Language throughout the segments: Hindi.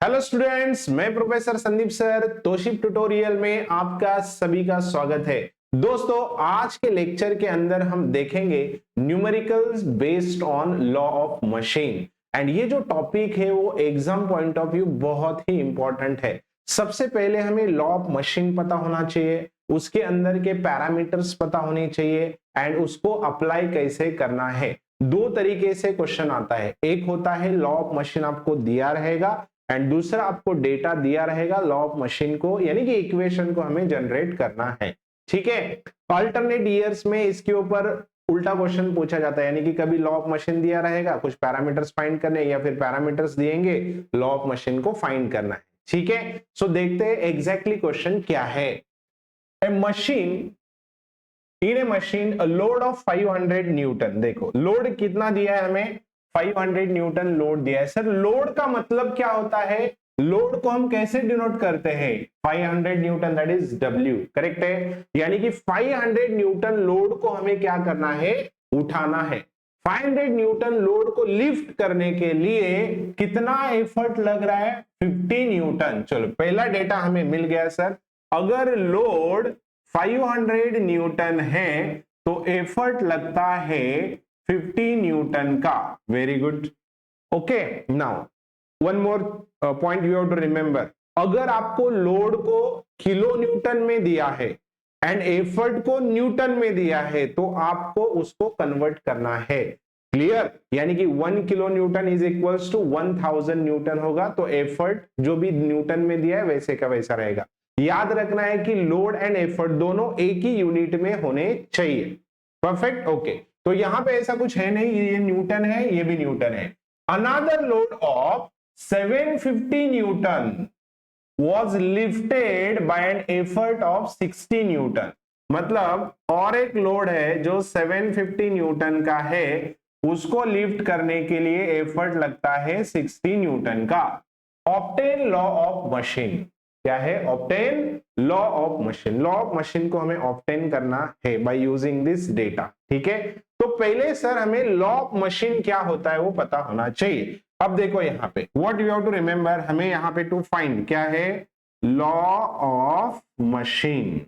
हेलो स्टूडेंट्स, मैं professor Sandeep sir Tausif tutorial में आपका सभी का स्वागत है। दोस्तों, आज के लेक्चर के अंदर हम देखेंगे numericals based on law of machine. And ये जो टॉपिक है वो एग्जाम पॉइंट ऑफ व्यू बहुत ही इंपॉर्टेंट है। सबसे पहले हमें लॉ ऑफ मशीन पता होना चाहिए, उसके अंदर के पैरामीटर्स पता होने चाहिए एंड उसको अप्लाई कैसे करना है। दो तरीके से क्वेश्चन आता है, एक होता है लॉ ऑफ मशीन आपको दिया रहेगा एंड दूसरा आपको डेटा दिया रहेगा लॉ ऑफ मशीन को, यानी कि इक्वेशन को हमें जनरेट करना है। ठीक है, अल्टरनेट ईयर्स में इसके ऊपर उल्टा क्वेश्चन पूछा जाता है, यानी कि कभी लॉ ऑफ मशीन दिया रहेगा, कुछ पैरामीटर्स फाइंड करने, या फिर पैरामीटर्स दिएंगे, लॉ ऑफ मशीन को फाइंड करना है। ठीक है, सो देखते हैं एग्जैक्टली क्वेश्चन क्या है। A machine in a machine a load of 500 newton. देखो लोड कितना दिया है हमें, 500 न्यूटन लोड दिया है। सर लोड का मतलब क्या होता है, लोड को हम कैसे डिनोट करते हैं, 500 Newton that is W, correct है। यानी कि 500 न्यूटन लोड को हमें क्या करना है, उठाना है। 500 न्यूटन लोड को लिफ्ट करने के लिए कितना एफर्ट लग रहा है, 50 न्यूटन। चलो पहला डेटा हमें मिल गया सर, अगर लोड 500 न्यूटन है तो एफर्ट लगता है 50 न्यूटन का। Very good, okay. Now one more point you have to remember, अगर आपको लोड को किलो न्यूटन में दिया है एंड एफर्ट को न्यूटन में दिया है तो आपको उसको कन्वर्ट करना है। क्लियर, यानी कि 1 kilo newton is equals to 1000 newton होगा, तो एफर्ट जो भी न्यूटन में दिया है वैसे का वैसा रहेगा। याद रखना है कि लोड एंड एफर्ट दोनों एक ही यूनिट में होने चाहिए। Perfect, okay. तो यहां पे ऐसा कुछ है नहीं, ये न्यूटन है, ये भी न्यूटन है। Another load of 750 Newton was lifted by an effort of 60 Newton. मतलब और एक लोड है जो 750 न्यूटन का है, उसको लिफ्ट करने के लिए एफर्ट लगता है 60 न्यूटन का। ऑब्टेन लॉ ऑफ मशीन, क्या है, obtain law of machine. Law of machine को हमें ऑब्टेन करना है बाय यूजिंग दिस डेटा। ठीक है, तो पहले सर हमें लॉ ऑफ मशीन क्या होता है वो पता होना चाहिए। अब देखो यहाँ पे what you have to remember, हमें यहाँ पे टू फाइंड क्या है, law of machine.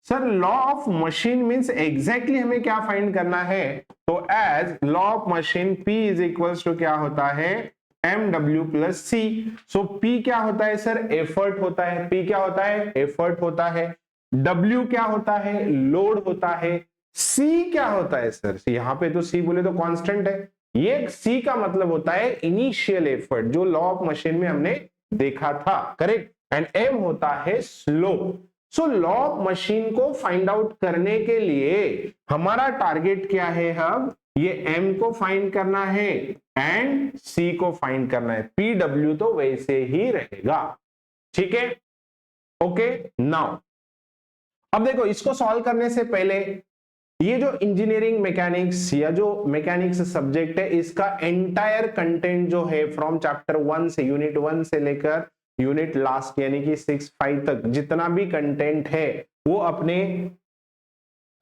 Sir law of machine means exactly हमें क्या फाइंड करना है, तो as law of machine P is equals to क्या होता है, mw plus C. So P क्या होता है सर, एफर्ट होता है। P क्या होता है, एफर्ट होता है। W क्या होता है, लोड होता है। C क्या होता है सर, यहाँ पे तो C बोले तो कांस्टेंट है, ये C का मतलब होता है इनिशियल एफर्ट, जो लॉ ऑफ मशीन में हमने देखा था, करेक्ट। एंड M होता है slope. So law of machine को फाइंड आउट करने के लिए हमारा टारगेट क्या है, हम ये M को फाइंड करना है एंड C को फाइंड करना है। PW तो वैसे ही रहेगा। ठीक है, ओके। नाउ अब देखो, इसको सॉल्व करने से पहले ये जो इंजीनियरिंग मैकेनिक्स या जो मैकेनिक्स सब्जेक्ट है, इसका एंटायर कंटेंट जो है फ्रॉम चैप्टर 1 से, यूनिट 1 से लेकर यूनिट लास्ट यानी कि 6-5 तक जितना भी कंटेंट है वो अपने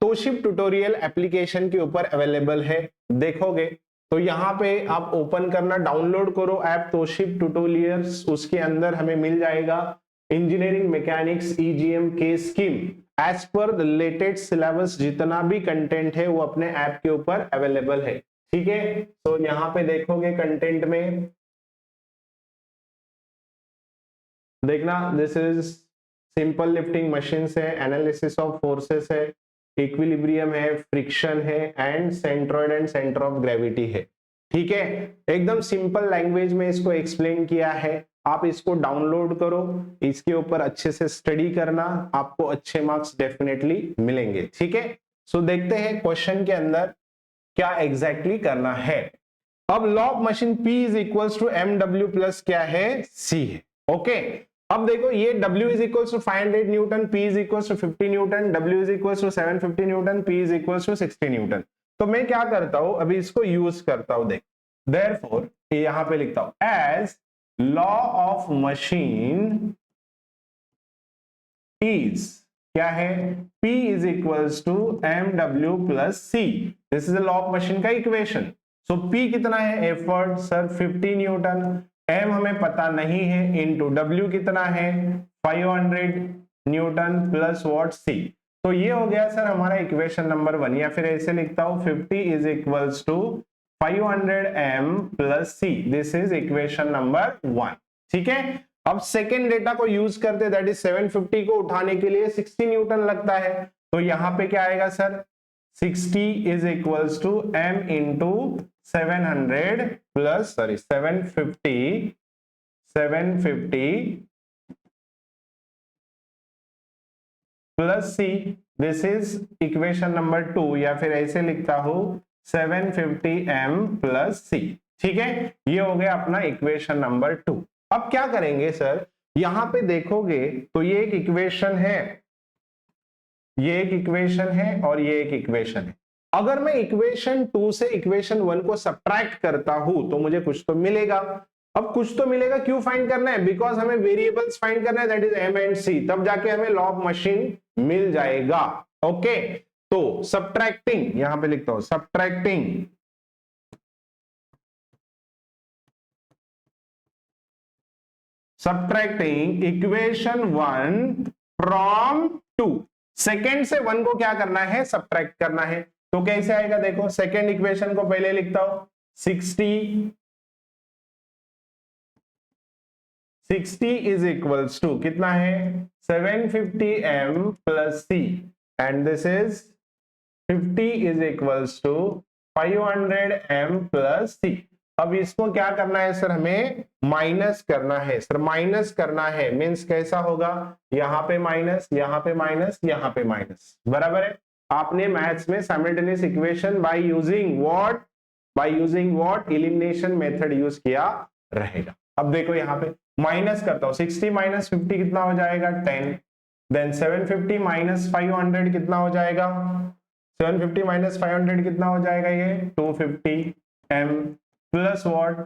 तोशिप ट्यूटोरियल एप्लीकेशन के ऊपर अवेलेबल है। देखोगे तो यहाँ पे आप ओपन करना, डाउनलोड करो ऐप तोशिप ट्यूटोरियल्स, उसके अंदर हमें मिल जाएगा इंजीनियरिंग मैकेनिक्स EGM के scheme as per the latest syllabus, जितना भी कंटेंट है वो अपने ऐप के ऊपर अवेलेबल है। ठीक है, तो यहाँ पे देखोगे कंटेंट में देखना, this is simple lifting machine है, एनालिसिस ऑफ फोर्सेस है, इक्विलिब्रियम है, फ्रिक्शन है and centroid and centre of gravity है। ठीक है, एकदम सिंपल लैंग्वेज में इसको एक्सप्लेन किया है। आप इसको डाउनलोड करो, इसके ऊपर अच्छे से स्टडी करना, आपको अच्छे मार्क्स डेफिनेटली मिलेंगे। ठीक है, सो देखते हैं क्वेश्चन के अंदर क्या एग्जैक्टली करना है। अब law of machine P is equals to MW plus क्या है, C है। ओके, अब देखो ये W is equals to 500 newton, P is equals to 50 newton, W is equals to 750 newton, P is equals to 60 newton. तो मैं क्या करता हूं, अभी इसको यूज करता हूं। देख, देयरफॉर यहां पे लिखता हूं as law of machine is क्या है, P is equals to MW plus C। This is the law of machine का इक्वेशन। सो P कितना है, एफर्ट सर 50 न्यूटन, m हमें पता नहीं है, इंटू w कितना है 500 न्यूटन प्लस वॉट c। तो ये हो गया सर हमारा इक्वेशन नंबर 1, या फिर ऐसे लिखता हूं 50 is equals to 500 m plus c। This is equation number 1। ठीक है, अब सेकेंड डेटा को यूज करते, दैट इज 750 को उठाने के लिए 60 न्यूटन लगता है। तो यहां पे क्या आएगा sir 60 is equals to m into 700 plus 750 plus c। This is equation number 2, या फिर ऐसे लिखता हूं 750m प्लस c। ठीक है, ये हो गया अपना इक्वेशन नंबर 2। अब क्या करेंगे सर, यहां पे देखोगे तो ये एक इक्वेशन है, ये एक इक्वेशन है और ये एक इक्वेशन है। अगर मैं इक्वेशन 2 से इक्वेशन 1 को सब्ट्रैक्ट करता हूं तो मुझे कुछ तो मिलेगा। अब कुछ तो मिलेगा, क्यों फाइंड करना है, बिकॉज हमें वेरिएबल्स फाइंड करना है, that is m and c, तब जाके हमें लॉ ऑफ मशीन मिल जाएगा। ओके, तो सब्ट्रैक्टिंग, यहां पे लिखता हूं सब्ट्रैक्टिंग इक्वेशन 1 फ्रॉम 2। सेकेंड से 1 को क्या करना है, सब्ट्रैक्ट करना है। तो कैसे आएगा, देखो सेकेंड इक्वेशन को पहले लिखता हूं 60 इज इक्वल्स टू कितना है 750m plus c, and this is 50 is equals to 500m plus c। अब इसको क्या करना है सर, हमें माइनस करना है सर, माइनस करना है मींस कैसा होगा, यहां पे माइनस, यहां पे माइनस, यहां पे माइनस, बराबर है। आपने मैथ्स में simultaneous equation by using what elimination method use किया रहेगा। अब देखो यहां पे माइनस करता हूं, 60 माइनस 50 कितना हो जाएगा 10, देन 750 माइनस 500 कितना हो जाएगा, 750 माइनस 500 कितना हो जाएगा, ये 250m plus what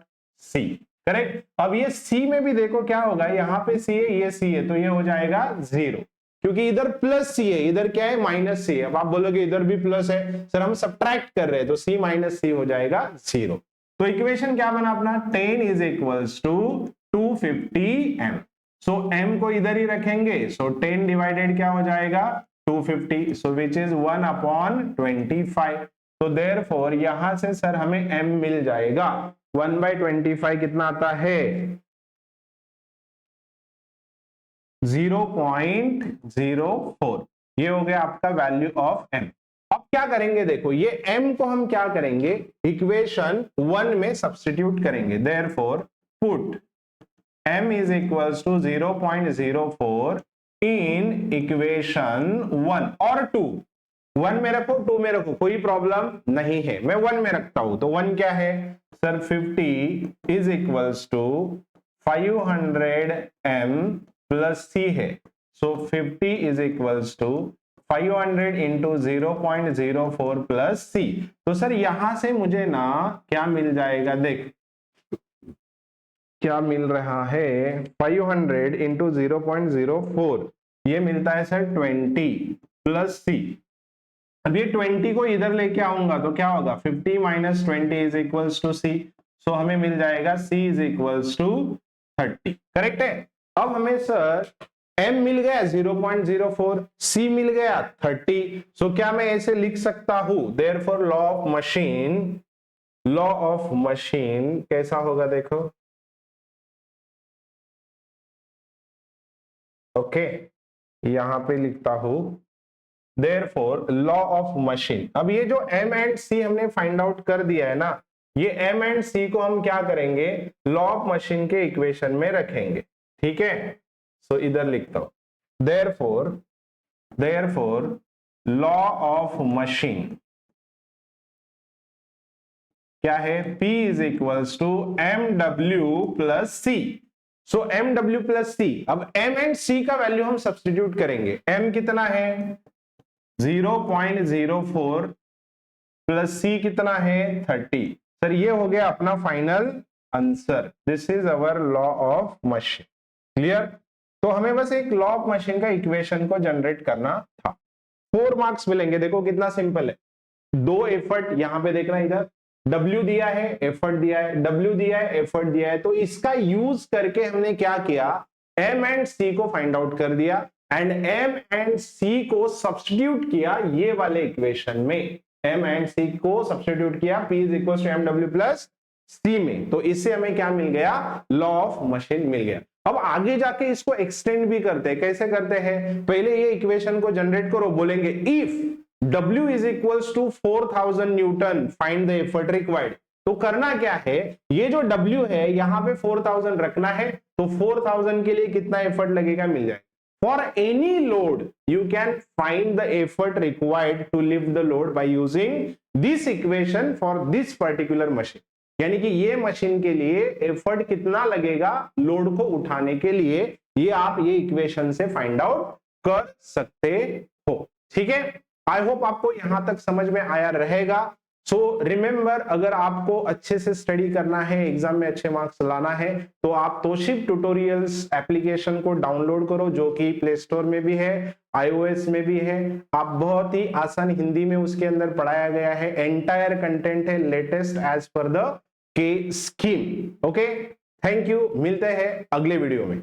c, correct. अब ये c में भी देखो क्या होगा, यहाँ पे c है, ये c है, तो ये हो जाएगा 0, क्योंकि इधर प्लस c है, इधर क्या है माइनस c है। अब आप बोलोगे इधर भी प्लस है सर, हम सब्ट्रैक्ट कर रहे हैं, तो c माइनस c हो जाएगा 0। तो इक्वेशन क्या बना अपना 10 is equals to 250m। So m को इधर ही रखेंगे, सो 10 डिवाइडेड क्या हो जाएगा 250, सो विच इज 1/25। तो देयरफॉर यहां से सर हमें m मिल जाएगा 1/25 कितना आता है 0.04। ये हो गया आपका वैल्यू ऑफ m। अब क्या करेंगे, देखो ये m को हम क्या करेंगे, इक्वेशन 1 में सब्स्टिट्यूट करेंगे। Therefore put m is equals to 0.04 in equation 1 और 2। 1 में रखो 2 में रखो, कोई प्रॉब्लम नहीं है, मैं 1 में रखता हूं। तो 1 क्या है sir 50 is equals to 500m plus c है, so 50 is equals to 500 into 0.04 plus c। तो सर यहां से मुझे ना क्या मिल जाएगा, देख क्या मिल रहा है 500 इंटू 0.04, ये मिलता है सर 20 प्लस c। अब ये 20 को इधर लेके आऊंगा तो क्या होगा 50 minus 20 is equals to c, so हमें मिल जाएगा c is equals to 30, correct है। अब हमें सर m मिल गया 0.04, c मिल गया 30, सो क्या मैं ऐसे लिख सकता हूं, देयरफॉर लॉ ऑफ मशीन कैसा होगा, देखो ओके यहां पे लिखता हूं देयरफॉर लॉ ऑफ मशीन। अब ये जो m एंड c हमने फाइंड आउट कर दिया है ना, ये m एंड c को हम क्या करेंगे लॉ ऑफ मशीन के इक्वेशन में रखेंगे, ठीक है। सो इधर लिखता हूं देयरफॉर लॉ ऑफ मशीन क्या है, p is equals to mw plus c। So mw plus c, अब m एंड c का वैल्यू हम सब्स्टिट्यूट करेंगे। m कितना है 0.04 प्लस c कितना है 30। सर ये हो गया अपना final answer, this is our law of machine, clear. तो हमें बस एक लॉ ऑफ मशीन का इक्वेशन को जनरेट करना था। 4 मार्क्स मिलेंगे, देखो कितना सिंपल है। 2 एफर्ट यहां पे देखना, इधर W दिया है, एफर्ट दिया है, W दिया है, एफर्ट दिया है, तो इसका यूज करके हमने क्या किया, M एंड C को फाइंड आउट कर दिया एंड M एंड C को सब्स्टिट्यूट किया ये वाले इक्वेशन में, M एंड C को सब्स्टिट्यूट किया P is equal to MW plus C में, तो इससे हमें क्या मिल गया, लॉ ऑफ मशीन मिल गया। अब आगे जाके इसको एक्सटेंड भी करते हैं, कैसे करते हैं, पहले ये इक्वेशन को जनरेट करो, बोलेंगे if W is equals to 4000 newton find the effort required. तो करना क्या है, ये जो W है यहां पे 4000 रखना है, तो 4000 के लिए कितना एफर्ट लगेगा मिल जाएगा। For any load you can find the effort required to lift the load by using this equation for this particular machine. यानी कि ये मशीन के लिए एफर्ट कितना लगेगा लोड को उठाने के लिए, ये आप ये इक्वेशन से फाइंड आउट कर सकते हो। ठीक है, आई होप आपको यहां तक समझ में आया रहेगा। सो रिमेंबर, अगर आपको अच्छे से स्टडी करना है, एग्जाम में अच्छे मार्क्स लाना है, तो आप तोशिब ट्यूटोरियल्स एप्लीकेशन को डाउनलोड करो, जो कि प्ले स्टोर में भी है, iOS में भी है। आप बहुत ही आसान हिंदी में उसके अंदर पढ़ाया गया है, एंटायर कंटेंट है लेटेस्ट एज पर द के स्कीम। ओके, थैंक यू, मिलते हैं अगले वीडियो में।